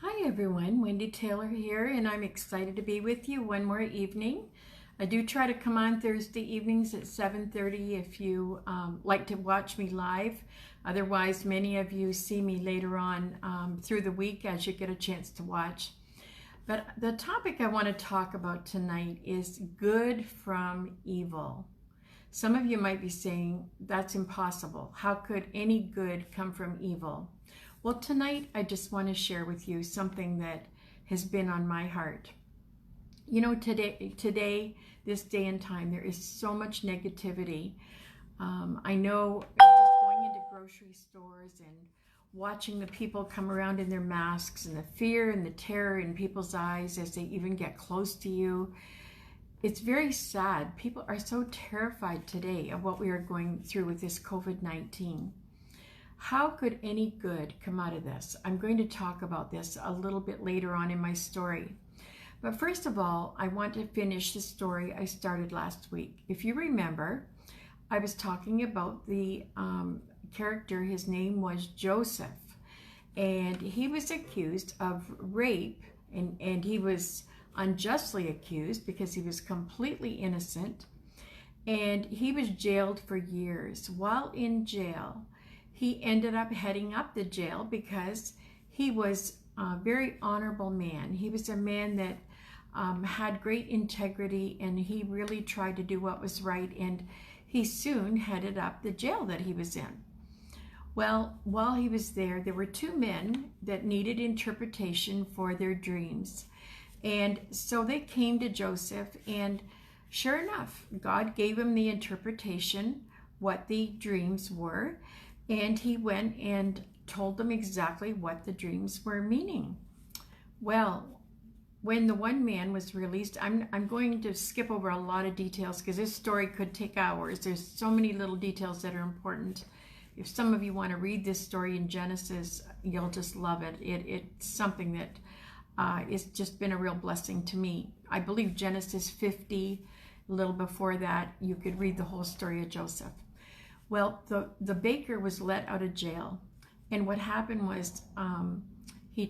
Hi everyone, Wendy Taylor here, and I'm excited to be with you one more evening. I do try to come on Thursday evenings at 7:30 if you like to watch me live. Otherwise, many of you see me later on through the week as you get a chance to watch. But the topic I want to talk about tonight is good from evil. Some of you might be saying, that's impossible. How could any good come from evil? Well, tonight I just want to share with you something that has been on my heart. You know, today, this day and time, there is so much negativity. I know just going into grocery stores and watching the people come around in their masks and the fear and the terror in people's eyes as they even get close to you. It's very sad. People are so terrified today of what we are going through with this COVID-19. How could any good come out of this? I'm going to talk about this a little bit later on in my story. But first of all, I want to finish the story I started last week. If you remember, I was talking about the character. His name was Joseph, and he was accused of rape, and he was unjustly accused because he was completely innocent, and he was jailed for years. While in jail, he ended up heading up the jail because he was a very honorable man. He was a man that had great integrity, and he really tried to do what was right, and he soon headed up the jail that he was in. Well, while he was there were two men that needed interpretation for their dreams. And so they came to Joseph, and sure enough, God gave him the interpretation, what the dreams were, and he went and told them exactly what the dreams were meaning. Well, when the one man was released, I'm going to skip over a lot of details because this story could take hours. There's so many little details that are important. If some of you want to read this story in Genesis, you'll just love it. It's something that it's just been a real blessing to me. I believe Genesis 50, a little before that, you could read the whole story of Joseph. Well, the baker was let out of jail, and what happened was he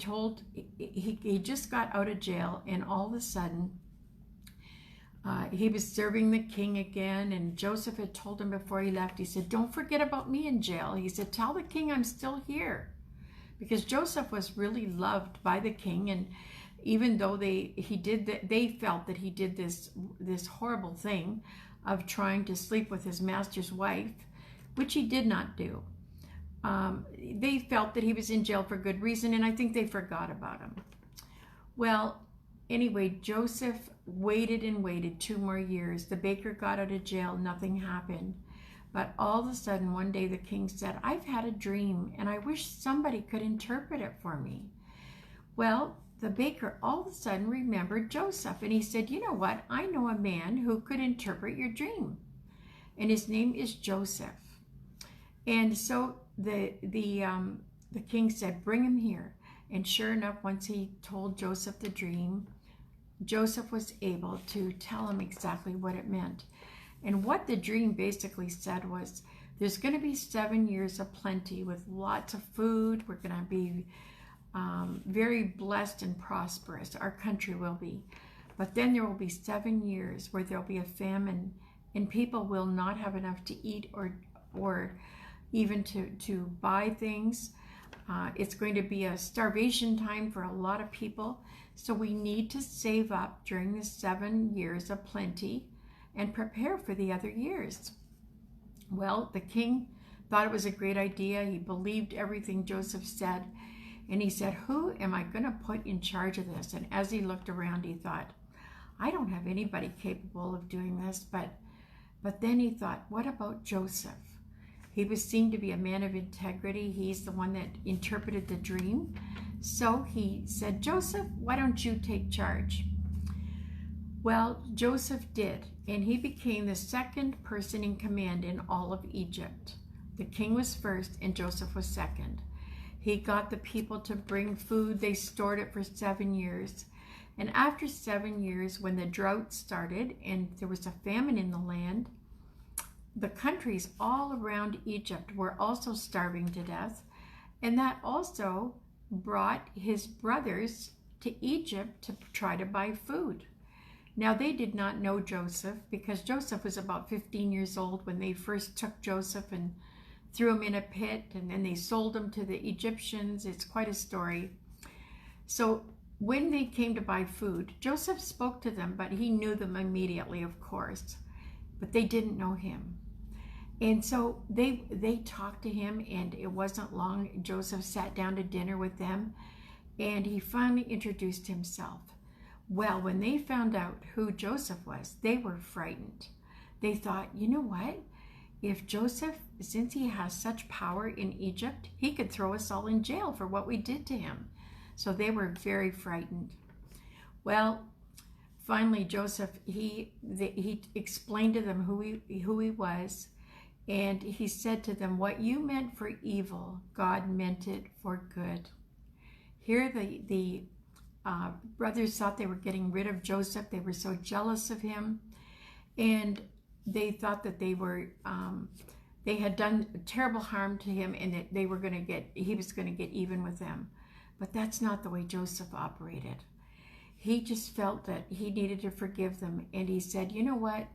just got out of jail, and all of a sudden he was serving the king again, and Joseph had told him before he left, he said, "Don't forget about me in jail." He said, "Tell the king I'm still here." Because Joseph was really loved by the king, and even though they felt that he did this horrible thing of trying to sleep with his master's wife, which he did not do. They felt that he was in jail for good reason, and I think they forgot about him. Well, anyway, Joseph waited and waited 2 more years. The baker got out of jail, nothing happened. But all of a sudden, one day the king said, "I've had a dream, and I wish somebody could interpret it for me." Well, the baker all of a sudden remembered Joseph, and he said, "You know what? I know a man who could interpret your dream, and his name is Joseph." And so the king said, "Bring him here." And sure enough, once he told Joseph the dream, Joseph was able to tell him exactly what it meant. And what the dream basically said was, there's going to be 7 years of plenty with lots of food. We're going to be very blessed and prosperous. Our country will be. But then there will be 7 years where there'll be a famine, and people will not have enough to eat or even to buy things. It's going to be a starvation time for a lot of people. So we need to save up during the 7 years of plenty and prepare for the other years. Well, the king thought it was a great idea. He believed everything Joseph said. And he said, "Who am I going to put in charge of this?" And as he looked around, he thought, "I don't have anybody capable of doing this." But then he thought, what about Joseph? He was seen to be a man of integrity. He's the one that interpreted the dream. So he said, "Joseph, why don't you take charge?" Well, Joseph did, and he became the second person in command in all of Egypt. The king was first, and Joseph was second. He got the people to bring food. They stored it for 7 years. And after 7 years, when the drought started and there was a famine in the land, the countries all around Egypt were also starving to death. And that also brought his brothers to Egypt to try to buy food. Now, they did not know Joseph because Joseph was about 15 years old when they first took Joseph and threw him in a pit, and then they sold him to the Egyptians. It's quite a story. So when they came to buy food, Joseph spoke to them, but he knew them immediately, of course, but they didn't know him. And so they talked to him, and it wasn't long. Joseph sat down to dinner with them, and he finally introduced himself. Well, when they found out who Joseph was, they were frightened. They thought, you know what? If Joseph, since he has such power in Egypt, he could throw us all in jail for what we did to him. So they were very frightened. Well, finally, Joseph, he explained to them who he was, and he said to them, what you meant for evil, God meant it for good. Here the brothers thought they were getting rid of Joseph. They were so jealous of him, and they thought that they had done terrible harm to him, and that he was going to get even with them. But that's not the way Joseph operated. He just felt that he needed to forgive them, and he said, you know what?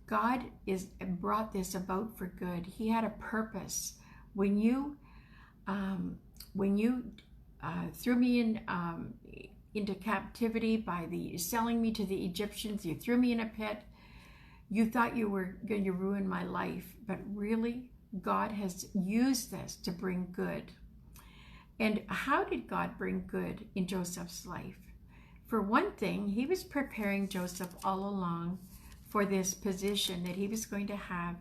God brought this about for good. He had a purpose. When you threw me into captivity by selling me to the Egyptians, you threw me in a pit. You thought you were going to ruin my life, but really, God has used this to bring good. And how did God bring good in Joseph's life? For one thing, he was preparing Joseph all along for this position that he was going to have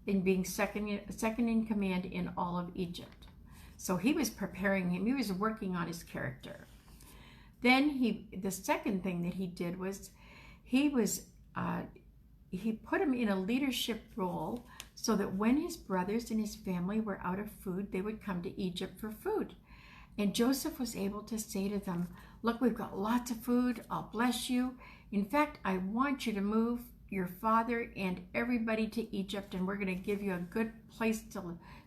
in being second in command in all of Egypt. So he was preparing him. He was working on his character. Then the second thing that he did was he put him in a leadership role so that when his brothers and his family were out of food, they would come to Egypt for food. And Joseph was able to say to them, look, we've got lots of food. I'll bless you. In fact, I want you to move your father and everybody to Egypt, and we're going to give you a good place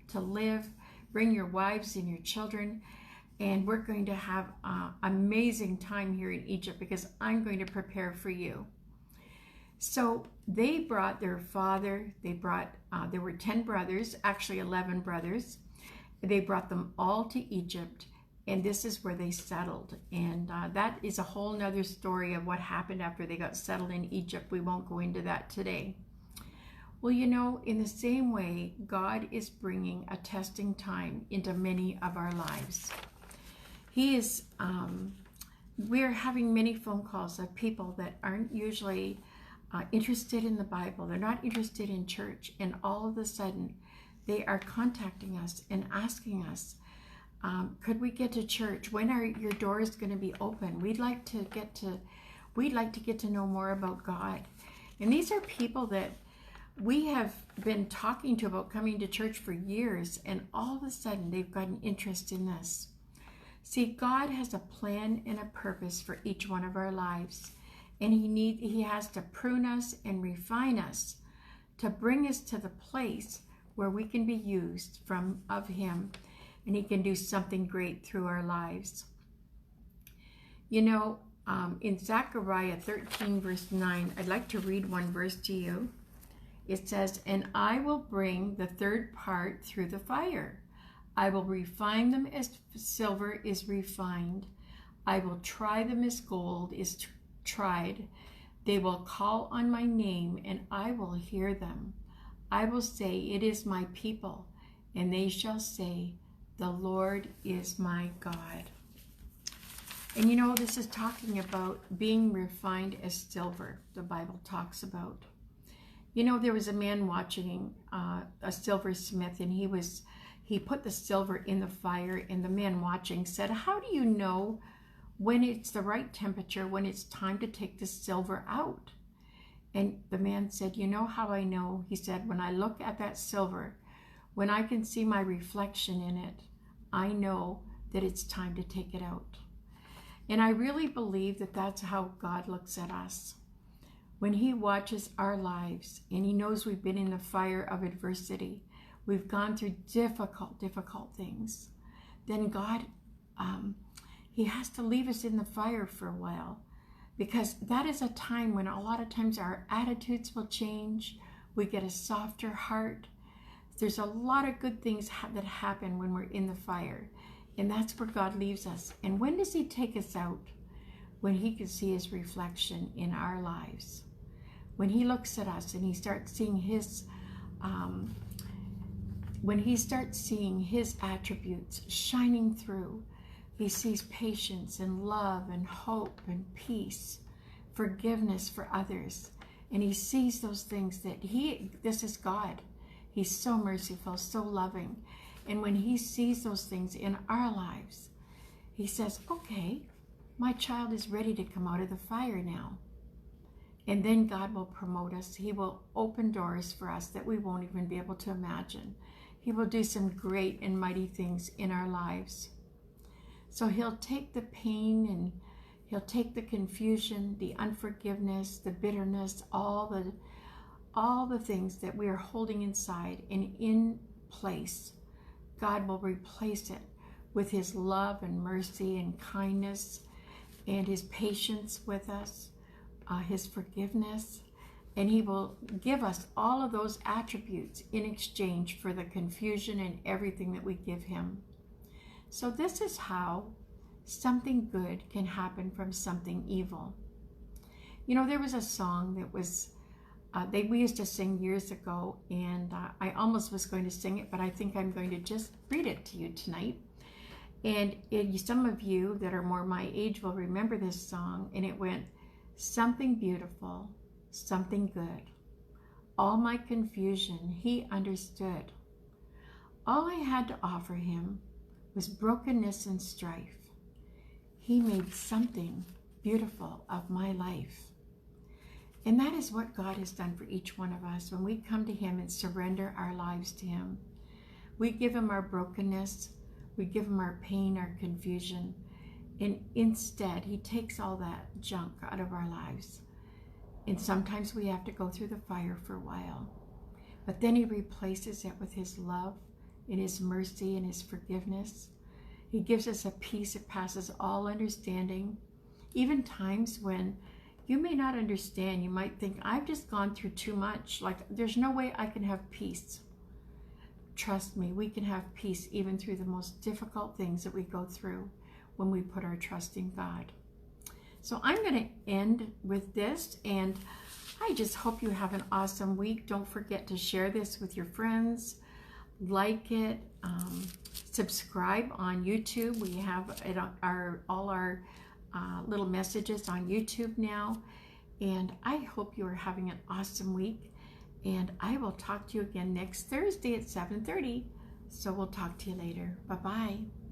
to live. Bring your wives and your children, and we're going to have an amazing time here in Egypt because I'm going to prepare for you. So they brought their father. There were 10 brothers, actually 11 brothers. They brought them all to Egypt, and this is where they settled. And that is a whole nother story of what happened after they got settled in Egypt. We won't go into that today. Well, you know, in the same way, God is bringing a testing time into many of our lives. We're having many phone calls of people that aren't usually interested in the Bible. They're not interested in church. And all of a sudden, they are contacting us and asking us, could we get to church? When are your doors going to be open? We'd like to get to know more about God. And these are people that we have been talking to about coming to church for years, and all of a sudden they've got an interest in this. See, God has a plan and a purpose for each one of our lives, and He has to prune us and refine us to bring us to the place where we can be used of Him, and He can do something great through our lives. You know, in Zechariah 13 verse 9, I'd like to read one verse to you. It says, and I will bring the third part through the fire. I will refine them as silver is refined. I will try them as gold is tried. They will call on my name, and I will hear them. I will say, it is my people, and they shall say, the Lord is my God. And you know, this is talking about being refined as silver, the Bible talks about. You know, there was a man watching a silversmith, and he put the silver in the fire, and the man watching said, how do you know when it's the right temperature, when it's time to take the silver out? And the man said, you know how I know? He said, when I look at that silver, when I can see my reflection in it, I know that it's time to take it out. And I really believe that that's how God looks at us. When He watches our lives and He knows we've been in the fire of adversity, we've gone through difficult things, then God he has to leave us in the fire for a while, because that is a time when a lot of times our attitudes will change. We get a softer heart. There's a lot of good things that happen when we're in the fire, and that's where God leaves us. And when does he take us out? When he can see his reflection in our lives. When he looks at us and he starts seeing his attributes shining through. He sees patience and love and hope and peace, forgiveness for others. And he sees those things that this is God. He's so merciful, so loving. And when he sees those things in our lives, he says, okay, my child is ready to come out of the fire now. And then God will promote us. He will open doors for us that we won't even be able to imagine. He will do some great and mighty things in our lives. So he'll take the pain, and he'll take the confusion, the unforgiveness, the bitterness, all the things that we are holding inside, and in place, God will replace it with his love and mercy and kindness and his patience with us, his forgiveness. And he will give us all of those attributes in exchange for the confusion and everything that we give him. So this is how something good can happen from something evil. You know, there was a song that was, we used to sing years ago, and I almost was going to sing it, but I think I'm going to just read it to you tonight. And some of you that are more my age will remember this song, and it went, something beautiful, something good. All my confusion he understood. All I had to offer him was brokenness and strife. He made something beautiful of my life. And that is what God has done for each one of us when we come to him and surrender our lives to him. We give him our brokenness, we give him our pain, our confusion, and instead he takes all that junk out of our lives. And sometimes we have to go through the fire for a while, but then he replaces it with his love and his mercy and his forgiveness. He gives us a peace that passes all understanding. Even times when you may not understand, you might think, I've just gone through too much. Like, there's no way I can have peace. Trust me, we can have peace even through the most difficult things that we go through when we put our trust in God. So I'm going to end with this, and I just hope you have an awesome week. Don't forget to share this with your friends, like it, subscribe on YouTube. We have it on all our little messages on YouTube now, and I hope you are having an awesome week, and I will talk to you again next Thursday at 7:30. So we'll talk to you later. Bye-bye.